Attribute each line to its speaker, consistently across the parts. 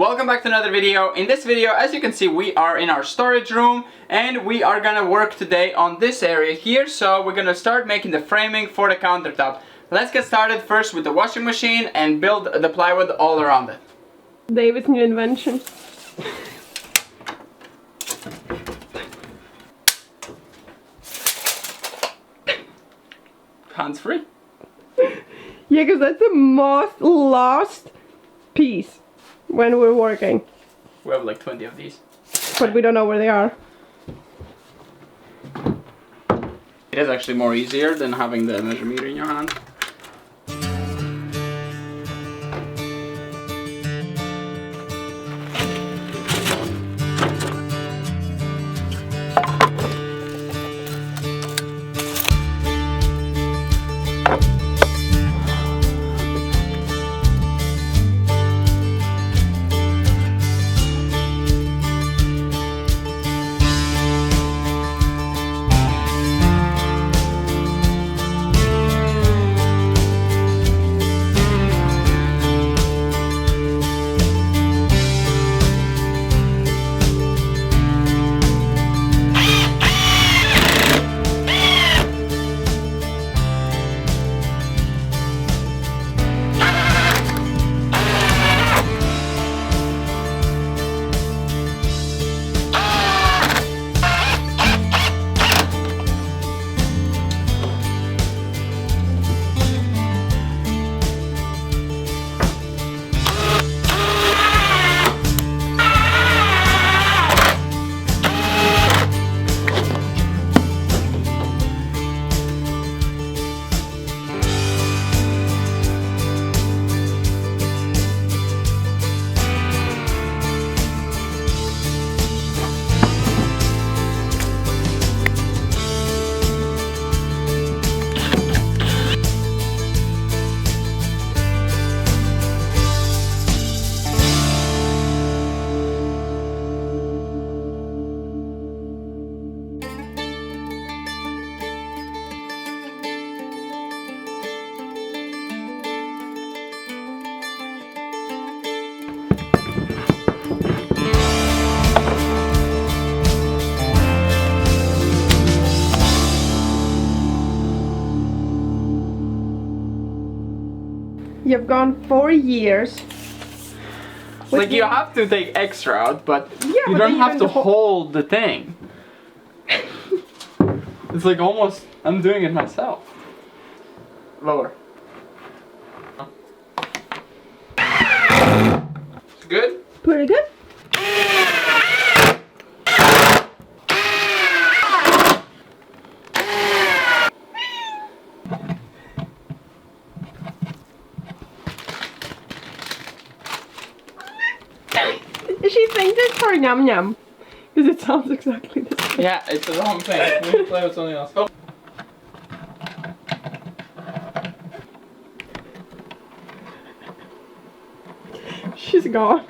Speaker 1: welcome back to another video. In this video, as you can see, we are in our storage room and we are gonna work today on this area here. So we're gonna start making the framing for the countertop. Let's get started first with the washing machine and build the plywood all around it.
Speaker 2: David's new invention.
Speaker 1: Hands free.
Speaker 2: Yeah, because that's the most lost piece when we're working.
Speaker 1: We have like 20 of these.
Speaker 2: But we don't know where they are.
Speaker 1: It is actually more easier than having the measure meter in your hand.
Speaker 2: You've gone 4 years.
Speaker 1: Like you have to take extra out, but
Speaker 2: Yeah,
Speaker 1: you
Speaker 2: but
Speaker 1: don't
Speaker 2: then
Speaker 1: have
Speaker 2: you
Speaker 1: to
Speaker 2: don't
Speaker 1: hold the thing. It's like almost, I'm doing it myself. Lower. It's good?
Speaker 2: Pretty good. She thinks it's for Yum Yum. Because it sounds exactly the same.
Speaker 1: Yeah, it's the wrong thing. We need to play with something else. Go.
Speaker 2: She's gone.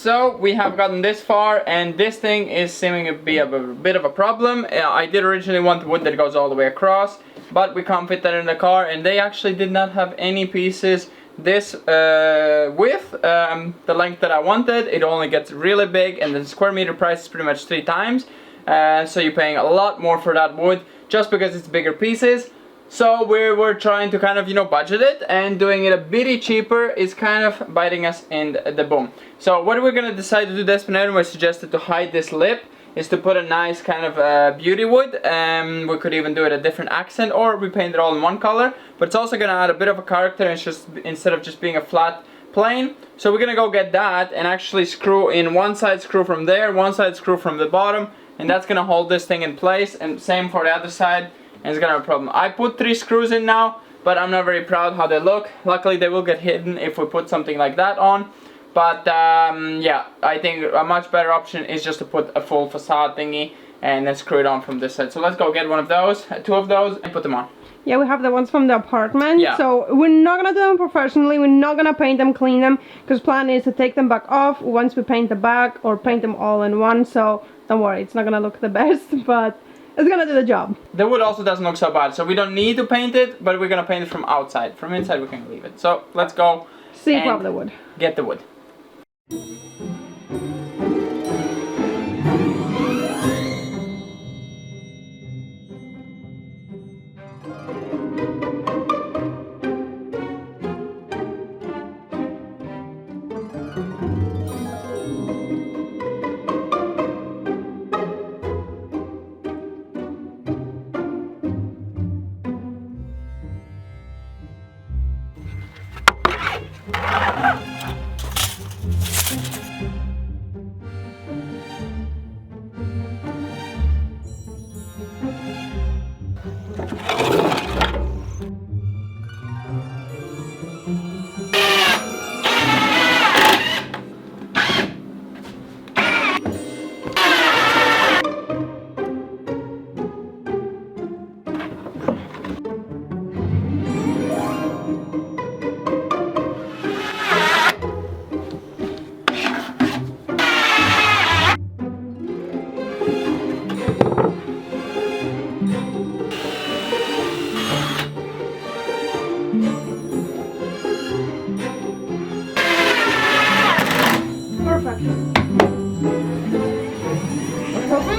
Speaker 1: so we have gotten this far, and this thing is seeming to be a bit of a problem. I did originally want wood that goes all the way across, but we can't fit that in the car, and they actually did not have any pieces this width, the length that I wanted. It only gets really big, and the square meter price is pretty much 3 times, so you're paying a lot more for that wood just because it's bigger pieces. So we were trying to kind of, you know, budget it, and doing it a bit cheaper is kind of biting us in the bum. So what we're gonna decide to do, Despen was suggested to hide this lip, is to put a nice kind of beauty wood. We could even do it a different accent, or we paint it all in one color, but it's also gonna add a bit of a character. It's just, instead of just being a flat plane. So we're gonna go get that and actually screw in one side screw from there, one side screw from the bottom, and that's gonna hold this thing in place, and same for the other side. And it's gonna have a problem. I put 3 screws in now, but I'm not very proud how they look. Luckily they will get hidden if we put something like that on. But yeah, I think a much better option is just to put a full facade thingy and then screw it on from this side. So let's go get one of those, 2 of those, and put them on.
Speaker 2: Yeah, we have the ones from the apartment.
Speaker 1: Yeah.
Speaker 2: So we're not gonna do them professionally. We're not gonna paint them, clean them, because plan is to take them back off once we paint the back, or paint them all in one. So don't worry, it's not gonna look the best, but it's gonna do the job.
Speaker 1: The wood also doesn't look so bad, so we don't need to paint it, but we're gonna paint it from outside. From inside we can leave it. So let's go
Speaker 2: See from the wood.
Speaker 1: Get the wood.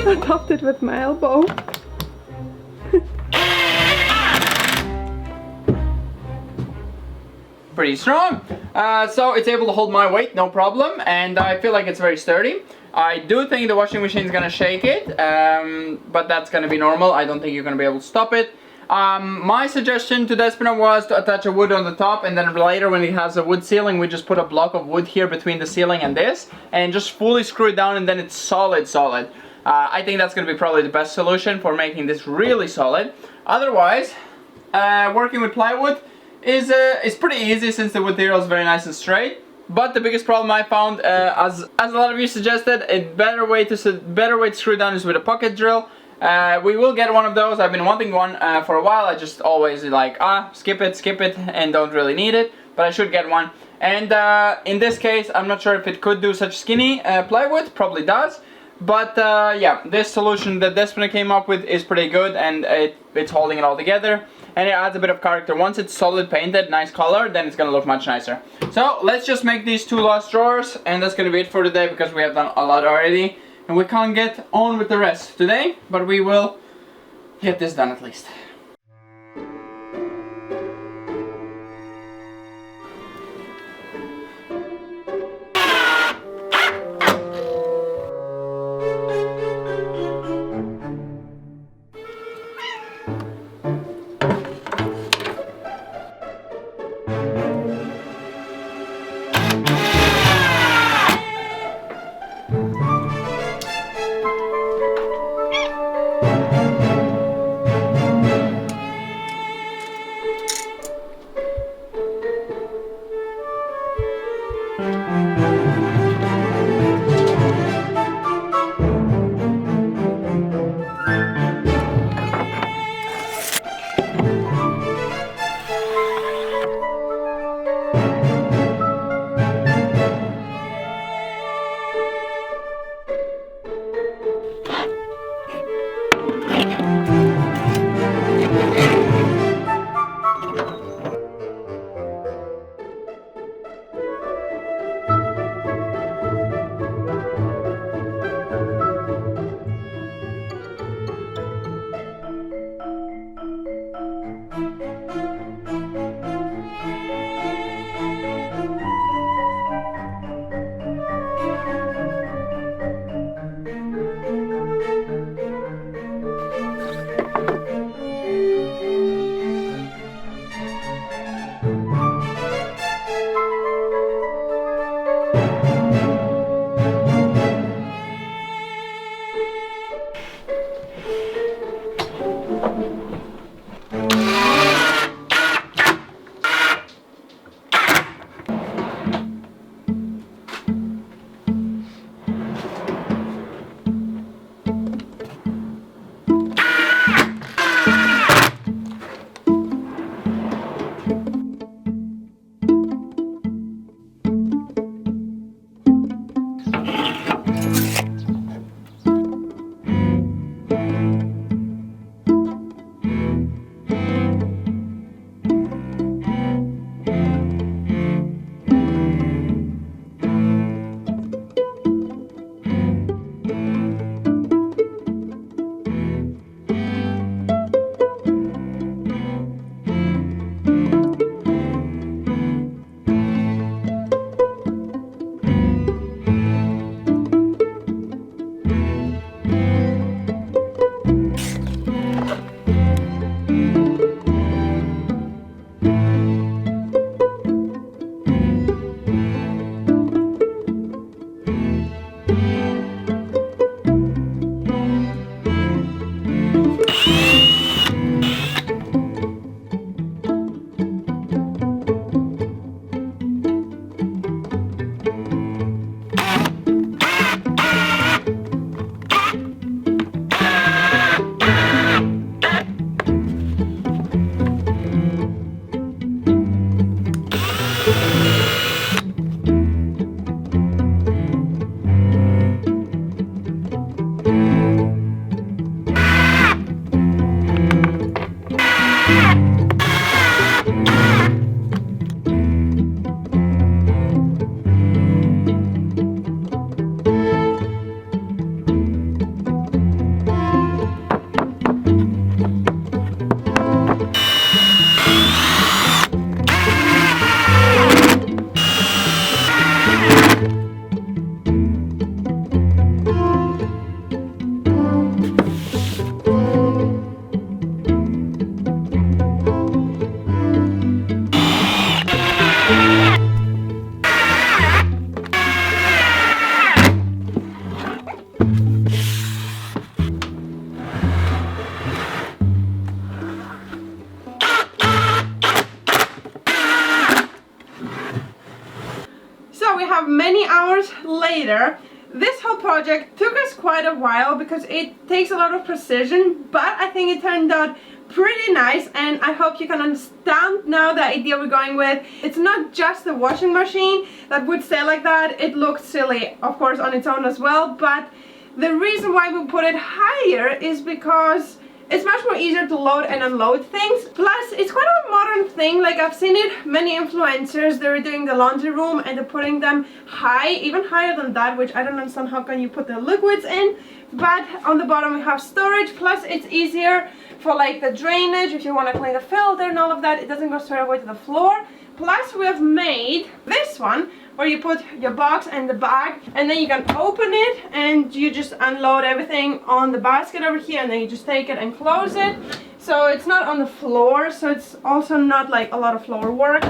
Speaker 2: I topped it with my elbow.
Speaker 1: Pretty strong. So it's able to hold my weight, no problem, and I feel like it's very sturdy. I do think the washing machine is gonna shake it, but that's gonna be normal. I don't think you're gonna be able to stop it. My suggestion to Despina was to attach a wood on the top, and then later when it has a wood ceiling, we just put a block of wood here between the ceiling and this, and just fully screw it down, and then it's solid. I think that's gonna be probably the best solution for making this really solid. Otherwise, working with plywood is pretty easy since the wood material is very nice and straight. But the biggest problem I found, as a lot of you suggested, a better way to screw down is with a pocket drill. We will get one of those. I've been wanting one for a while. I just always like, skip it, and don't really need it. But I should get one. And in this case, I'm not sure if it could do such skinny plywood. Probably does. But yeah, this solution that Despina came up with is pretty good, and it's holding it all together. And it adds a bit of character. Once it's solid painted, nice color, then it's gonna look much nicer. So let's just make these 2 last drawers, and that's gonna be it for today because we have done a lot already. And we can't get on with the rest today, but we will get this done at least.
Speaker 2: we have many hours later. This whole project took us quite a while because it takes a lot of precision, but I think it turned out pretty nice, and I hope you can understand now the idea we're going with. It's not just the washing machine that would stay like that. It looked silly, of course, on its own as well, but the reason why we put it higher is because it's much more easier to load and unload things. Plus, it's quite a modern thing. Like, I've seen it, many influencers, they're doing the laundry room and they're putting them high, even higher than that, which I don't understand how can you put the liquids in. But on the bottom we have storage, plus it's easier for like the drainage, if you want to clean the filter and all of that, it doesn't go straight away to the floor. Plus we have made this one where you put your box and the bag, and then you can open it and you just unload everything on the basket over here, and then you just take it and close it. So it's not on the floor, so it's also not like a lot of floor work.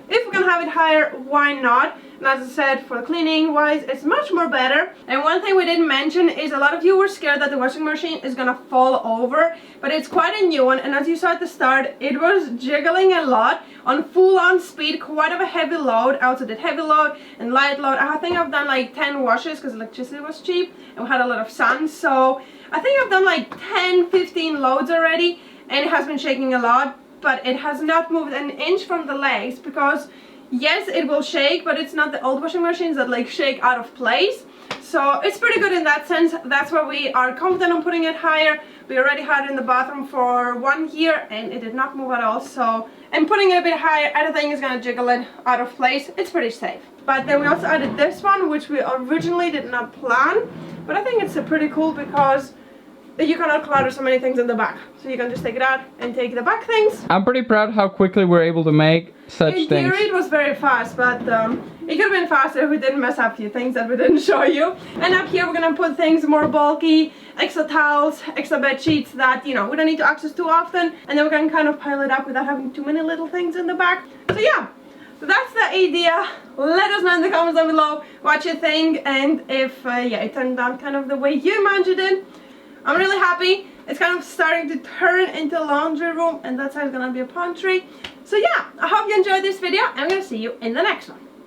Speaker 2: If we can have it higher, why not? And as I said, for cleaning wise, it's much more better. And one thing we didn't mention is a lot of you were scared that the washing machine is gonna fall over, but it's quite a new one, and as you saw at the start, it was jiggling a lot on full-on speed, quite of a heavy load. I also did heavy load and light load. I think I've done like 10 washes because electricity was cheap and we had a lot of sun, so I think I've done like 10-15 loads already, and it has been shaking a lot, but it has not moved an inch from the legs because yes, it will shake, but it's not the old washing machines that like shake out of place. So it's pretty good in that sense. That's why we are confident on putting it higher. We already had it in the bathroom for 1 year and it did not move at all. So, and putting it a bit higher, I don't think it's gonna jiggle it out of place. It's pretty safe. But then we also added this one, which we originally did not plan, but I think it's pretty cool because you cannot clutter so many things in the back. So you can just take it out and take the back things.
Speaker 1: I'm pretty proud how quickly we're able to make such things.
Speaker 2: In theory it was very fast, but it could have been faster if we didn't mess up a few things that we didn't show you. And up here we're gonna put things more bulky, extra towels, extra bed sheets that, you know, we don't need to access too often. And then we can kind of pile it up without having too many little things in the back. So yeah, so that's the idea. Let us know in the comments down below what you think, and if yeah, it turned out kind of the way you imagined it. I'm really happy. It's kind of starting to turn into a laundry room, and that's how it's gonna be a pantry. So yeah, I hope you enjoyed this video. I'm gonna see you in the next one.